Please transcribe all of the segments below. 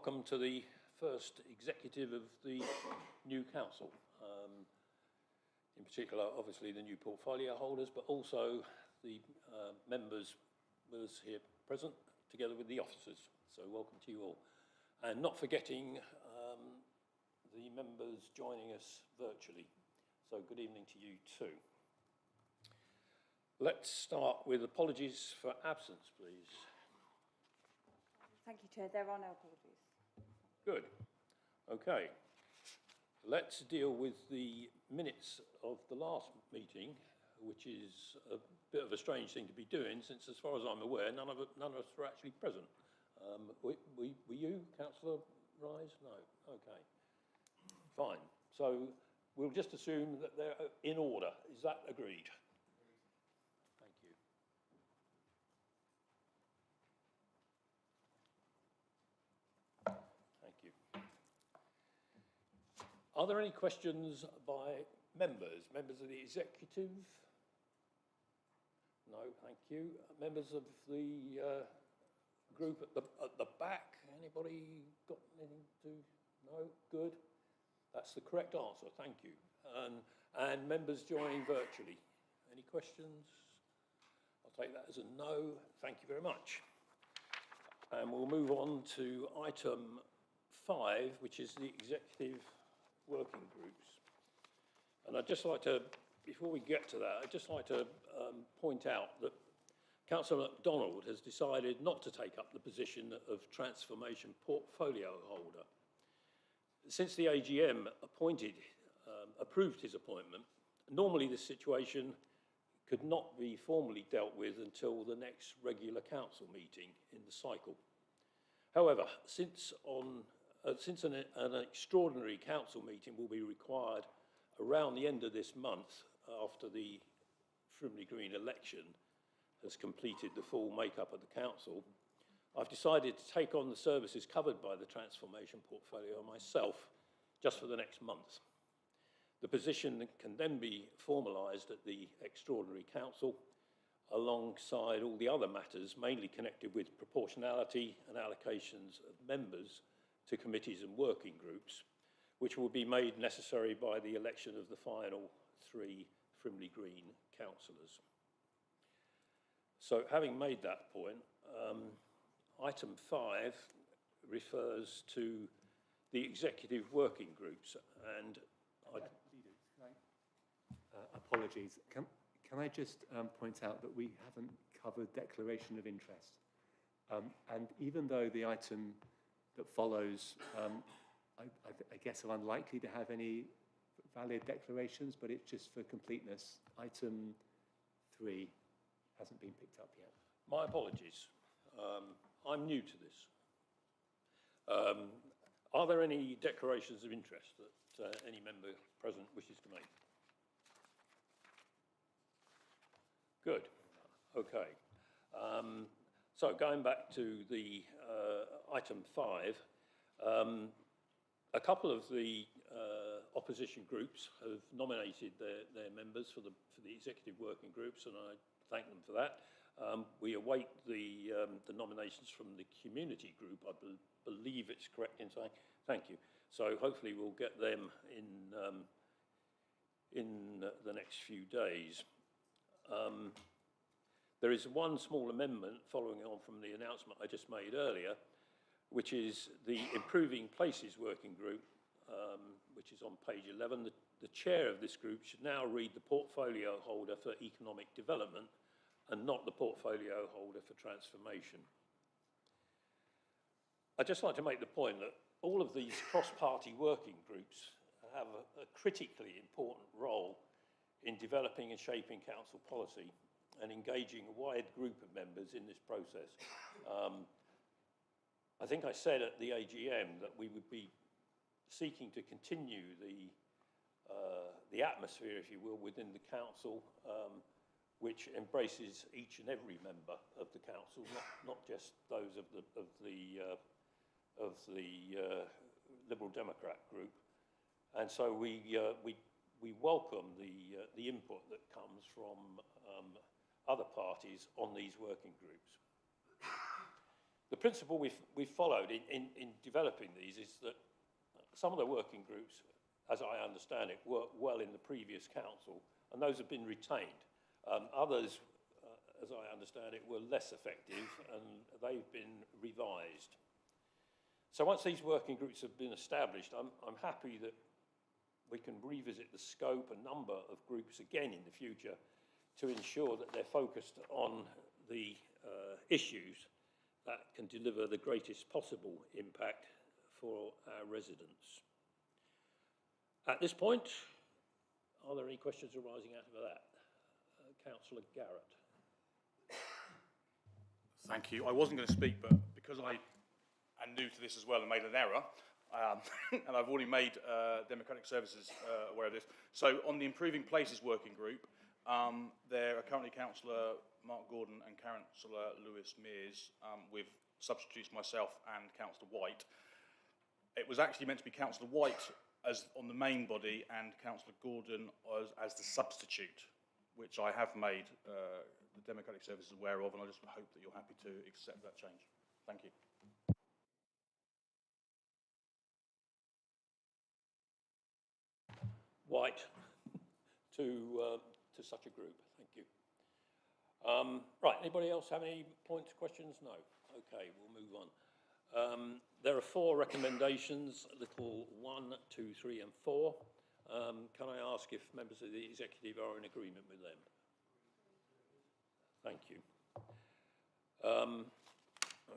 welcome to the first executive of the new council. In particular, obviously, the new portfolio holders, but also the members with us here present, together with the officers. So welcome to you all. And not forgetting the members joining us virtually. So good evening to you too. Let's start with apologies for absence, please. Thank you, Chair. There are no apologies. Good. Okay. Let's deal with the minutes of the last meeting, which is a bit of a strange thing to be doing, since as far as I'm aware, none of us were actually present. Were you, Councillor Rise? No. Okay. Fine. So we'll just assume that they're in order. Is that agreed? Thank you. Thank you. Are there any questions by members of the executive? No, thank you. Members of the group at the back, anybody got anything to? No? Good. That's the correct answer, thank you. And members joining virtually. Any questions? I'll take that as a no. Thank you very much. And we'll move on to item 5, which is the executive working groups. And I'd just like to, before we get to that, I'd just like to point out that Councillor MacDonald has decided not to take up the position of transformation portfolio holder. Since the AGM approved his appointment, normally this situation could not be formally dealt with until the next regular council meeting in the cycle. However, since an extraordinary council meeting will be required around the end of this month after the Frimley Green election has completed the full makeup of the council, I've decided to take on the services covered by the transformation portfolio myself just for the next month. The position can then be formalised at the extraordinary council alongside all the other matters mainly connected with proportionality and allocations of members to committees and working groups, which will be made necessary by the election of the final 3 Frimley Green councillors. So having made that point, item 5 refers to the executive working groups, and apologies. Can I just point out that we haven't covered declaration of interest, and even though the item that follows, I guess, are unlikely to have any valid declarations, but it's just for completeness. Item 3 hasn't been picked up yet. My apologies. I'm new to this. Are there any declarations of interest that any member present wishes to make? Good. Okay. So going back to the item 5, a couple of the opposition groups have nominated their members for the executive working groups, and I thank them for that. We await the nominations from the community group. I believe it's correct in saying thank you. So hopefully we'll get them in the next few days. There is one small amendment following on from the announcement I just made earlier, which is the Improving Places Working Group, which is on page 11. The chair of this group should now read the portfolio holder for economic development and not the portfolio holder for transformation. I'd just like to make the point that all of these cross-party working groups have a critically important role in developing and shaping council policy and engaging a wide group of members in this process. I think I said at the AGM that we would be seeking to continue the atmosphere, if you will, within the council, which embraces each and every member of the council, not just those of the Liberal Democrat group. And so we welcome the input that comes from other parties on these working groups. The principle we've followed in developing these is that some of the working groups, as I understand it, worked well in the previous council, and those have been retained. Others, as I understand it, were less effective, and they've been revised. So once these working groups have been established, I'm happy that we can revisit the scope and number of groups again in the future to ensure that they're focused on the issues that can deliver the greatest possible impact for our residents. At this point, are there any questions arising out of that? Councillor Garrett. Thank you. I wasn't going to speak, but because I am new to this as well and made an error, and I've already made Democratic Services aware of this. So on the Improving Places Working Group, there are currently Councillor Mark Gordon and Councillor Lewis Mears, with substitutes myself and Councillor White. It was actually meant to be Councillor White as on the main body and Councillor Gordon as the substitute, which I have made the Democratic Services aware of, and I just hope that you're happy to accept that change. Thank you. White to such a group. Thank you. Right, anybody else have any points, questions? No. Okay, we'll move on. There are 4 recommendations, little 1, 2, 3 and 4. Can I ask if members of the executive are in agreement with them? Thank you.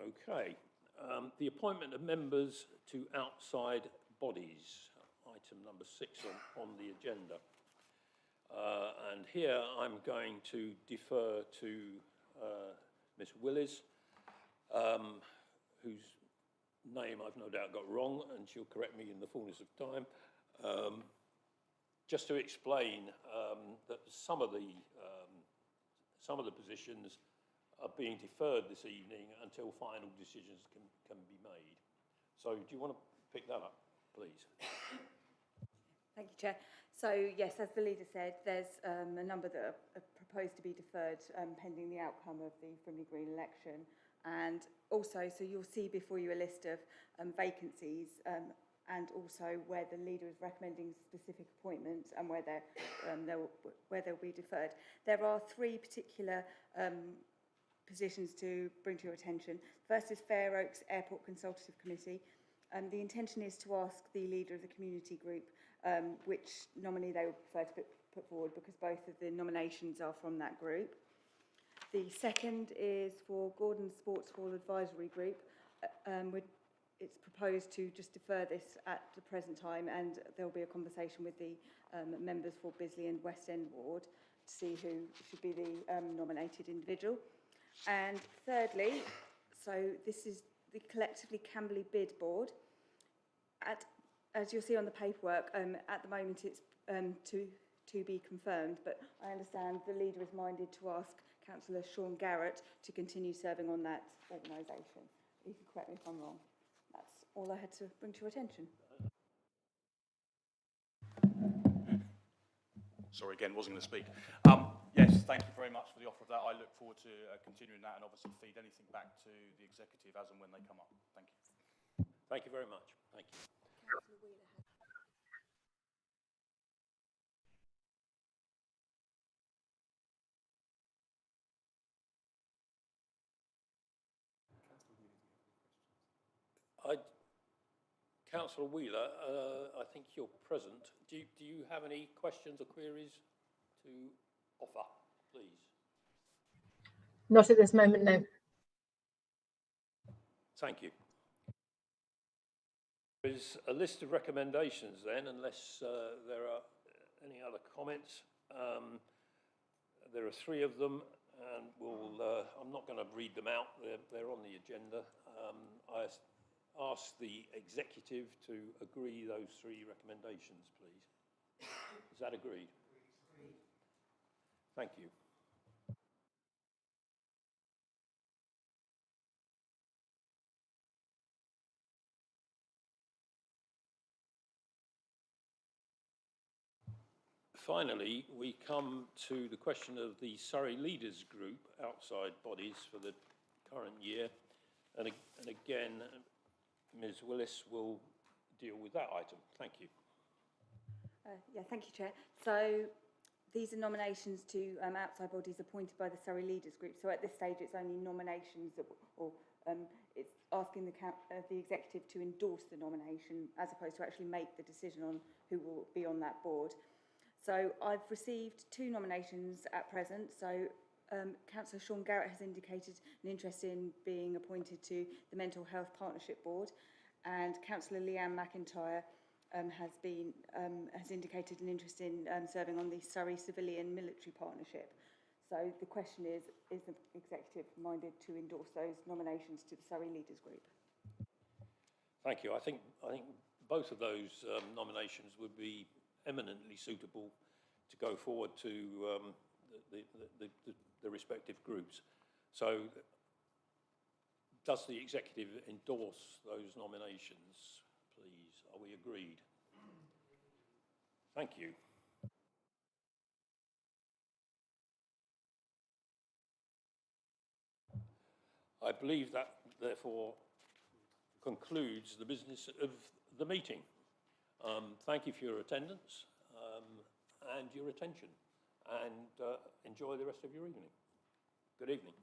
Okay. The appointment of members to outside bodies, item number 6 on the agenda. And here I'm going to defer to Ms. Willis, whose name I've no doubt got wrong, and she'll correct me in the fullness of time. Just to explain that some of the positions are being deferred this evening until final decisions can be made. So do you want to pick that up, please? Thank you, Chair. So, yes, as the leader said, there's a number that are proposed to be deferred pending the outcome of the Frimley Green election. And also, so you'll see before you a list of vacancies and also where the leader is recommending specific appointments and where they'll be deferred. There are 3 particular positions to bring to your attention. First is Fair Oaks Airport Consultative Committee. The intention is to ask the leader of the community group which nominee they would prefer to put forward, because both of the nominations are from that group. The second is for Gordon Sports Hall Advisory Group. It's proposed to just defer this at the present time, and there will be a conversation with the members for Bisley and West End Ward to see who should be the nominated individual. And thirdly, so this is the Collectively Camberley Bid Board. As you'll see on the paperwork, at the moment it's to be confirmed, but I understand the leader is minded to ask Councillor Sean Garrett to continue serving on that organisation. You can correct me if I'm wrong. That's all I had to bring to your attention. Sorry, again, wasn't going to speak. Yes, thank you very much for the offer of that. I look forward to continuing that and obviously feed anything back to the executive as and when they come up. Thank you. Thank you very much. Thank you. Councillor Wheeler has Councillor Wheeler, I think you're present. Do you have any questions or queries to offer, please? Not at this moment, no. Thank you. There is a list of recommendations then, unless there are any other comments. There are 3 of them, and I'm not going to read them out. They're on the agenda. I ask the executive to agree those 3 recommendations, please. Is that agreed? Agreed. Thank you. Finally, we come to the question of the Surrey Leaders Group outside bodies for the current year. and again, Ms Willis will deal with that item. Thank you. Yeah, thank you, Chair. So these are nominations to outside bodies appointed by the Surrey Leaders Group. So at this stage, it's only nominations that, it's asking the executive to endorse the nomination as opposed to actually make the decision on who will be on that board. So I've received 2 nominations at present. So Councillor Sean Garrett has indicated an interest in being appointed to the Mental Health Partnership Board, and Councillor Leanne McIntyre has indicated an interest in serving on the Surrey Civilian Military Partnership. So the question is the executive minded to endorse those nominations to the Surrey Leaders Group? Thank you. I think both of those nominations would be eminently suitable to go forward to the respective groups. So does the executive endorse those nominations, please? Are we agreed? Thank you. I believe that, therefore, concludes the business of the meeting. Thank you for your attendance and your attention, and enjoy the rest of your evening. Good evening.